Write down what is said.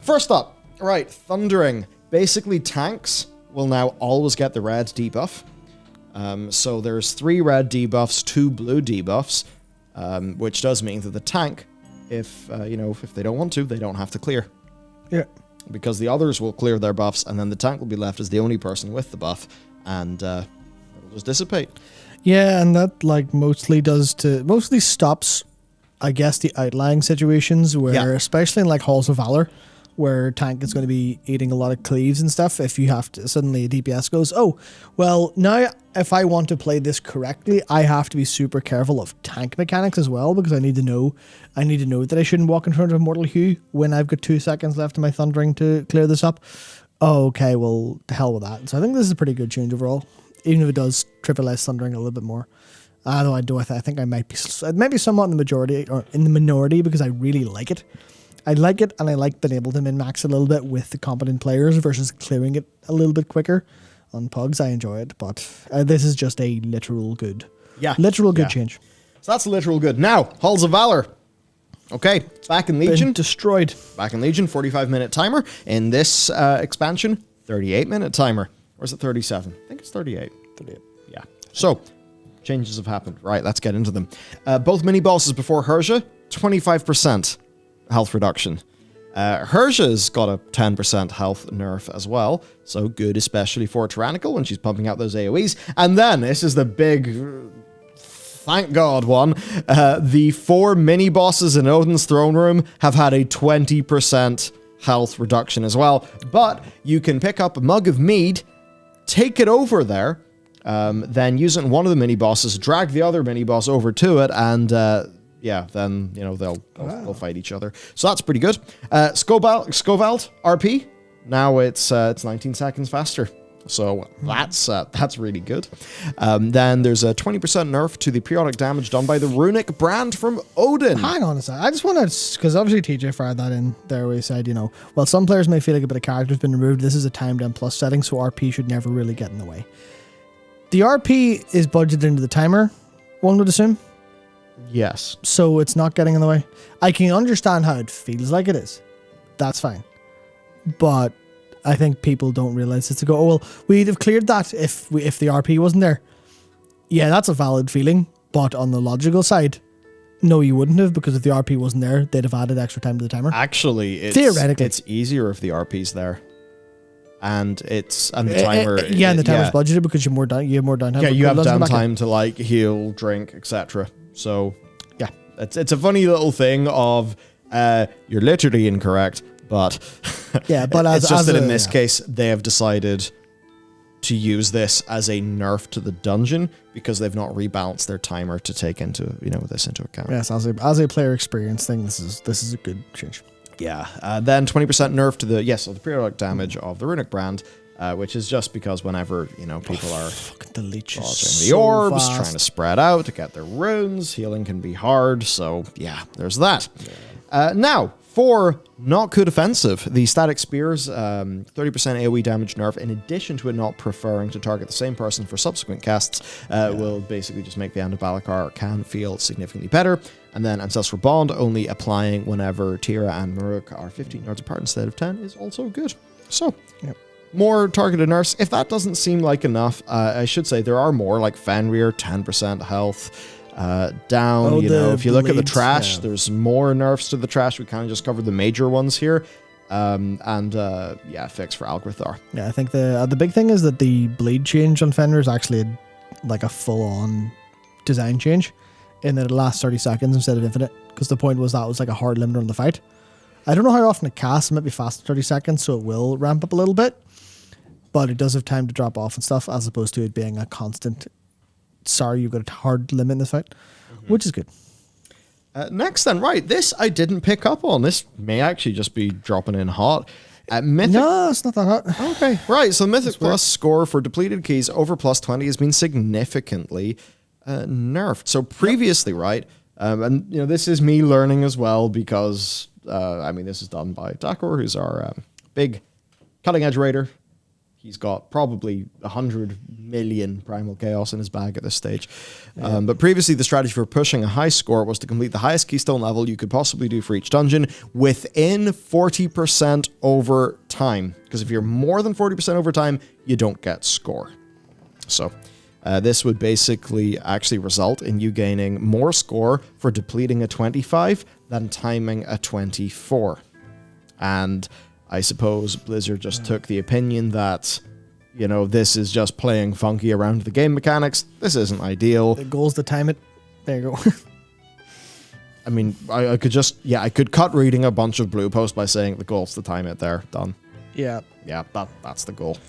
first up, right, Thundering. Basically, tanks will now always get the red debuff. So there's 3 red debuffs, 2 blue debuffs, which does mean that the tank, if they don't want to, they don't have to clear. Yeah. Because the others will clear their buffs, and then the tank will be left as the only person with the buff, and it'll just dissipate. Yeah, and that mostly stops, I guess, the outlying situations where, especially in Halls of Valor, where tank is going to be eating a lot of cleaves and stuff. If you have to, suddenly a DPS goes, oh, well, now if I want to play this correctly, I have to be super careful of tank mechanics as well, because I need to know that I shouldn't walk in front of Mortal Hue when I've got 2 seconds left in my Thundering to clear this up. Oh, okay, well, to hell with that. So I think this is a pretty good change overall, even if it does trivialize Thundering a little bit more. Although I think I might be somewhat in the majority or in the minority, because I really like it. I like it, and I like being able to min-max a little bit with the competent players versus clearing it a little bit quicker. On pugs, I enjoy it, but this is just a literal good. Yeah. Literal good change. So that's literal good. Now, Halls of Valor. Okay, back in Legion. Been destroyed. Back in Legion, 45-minute timer. In this expansion, 38-minute timer. Or is it 37? I think it's 38. 38. Yeah. So, changes have happened. Right, let's get into them. Both mini-bosses before Herja, 25% health reduction. Herja's got a 10% health nerf as well, so good especially for Tyrannical when she's pumping out those AoEs. And then, this is the big, thank God one, the 4 mini-bosses in Odin's Throne Room have had a 20% health reduction as well. But you can pick up a mug of mead, take it over there, then use it in one of the mini-bosses, drag the other mini-boss over to it, and then, they'll fight each other. So that's pretty good. Scovald RP, now it's 19 seconds faster. So that's really good. Then there's a 20% nerf to the periodic damage done by the runic brand from Odin. Hang on a sec. I just want to, because obviously TJ fired that in there where he said, well, some players may feel like a bit of character has been removed. This is a timed M+ setting, so RP should never really get in the way. The RP is budgeted into the timer, one would assume. Yes. So it's not getting in the way. I can understand how it feels like it is. That's fine. But I think people don't realize it's to go, oh, well, we'd have cleared that if the RP wasn't there. Yeah, that's a valid feeling. But on the logical side, no, you wouldn't have, because if the RP wasn't there, they'd have added extra time to the timer. Actually, theoretically, it's easier if the RP's there. And the timer. And the timer's budgeted because you have more downtime. Yeah, you have downtime to heal, drink, etc. So, yeah, it's a funny little thing of you're literally incorrect, but but it's just that in this case they have decided to use this as a nerf to the dungeon because they've not rebalanced their timer to take into this into account. Yes, as a player experience thing, this is a good change. Yeah, then 20% nerf to the periodic damage of the runic brand. Which is just because whenever, people are dodging the orbs, trying to spread out to get their runes, healing can be hard, so yeah, there's that. Yeah. Now, for not good offensive, the static spears, 30% AoE damage nerf, in addition to it not preferring to target the same person for subsequent casts, will basically just make the end of Balakar can feel significantly better. And then Ancestral Bond, only applying whenever Tira and Maruk are 15 yards apart instead of 10, is also good. So, more targeted nerfs. If that doesn't seem like enough, I should say there are more, like Fenrir, 10% health down. If you look at the trash, there's more nerfs to the trash. We kind of just covered the major ones here. Fix for Algrathar. Yeah, I think the big thing is that the bleed change on Fenrir is actually a full-on design change, in that it lasts 30 seconds instead of infinite, because the point was that was a hard limiter on the fight. I don't know how often it casts. It might be fast 30 seconds, so it will ramp up a little bit. But it does have time to drop off and stuff, as opposed to it being a constant, sorry, you've got a hard limit in this fight, which is good. Next then, right, this I didn't pick up on. This may actually just be dropping in hot. Mythic. No, it's not that hot. Okay, right, so Mythic Plus score for depleted keys over plus 20 has been significantly nerfed. So previously, right, and this is me learning as well, because this is done by Dakor, who's our big cutting edge raider. he's got probably 100 million Primal Chaos in his bag at this stage. But previously, the strategy for pushing a high score was to complete the highest Keystone level you could possibly do for each dungeon within 40% over time. Because if you're more than 40% over time, you don't get score. So this would basically actually result in you gaining more score for depleting a 25 than timing a 24. And I suppose Blizzard just took the opinion that, you know, this is just playing funky around the game mechanics. This isn't ideal. The goal's to time it. There you go. I mean, I could just, I could cut reading a bunch of blue posts by saying the goal's to time it there. Done. Yeah. Yeah, that's the goal.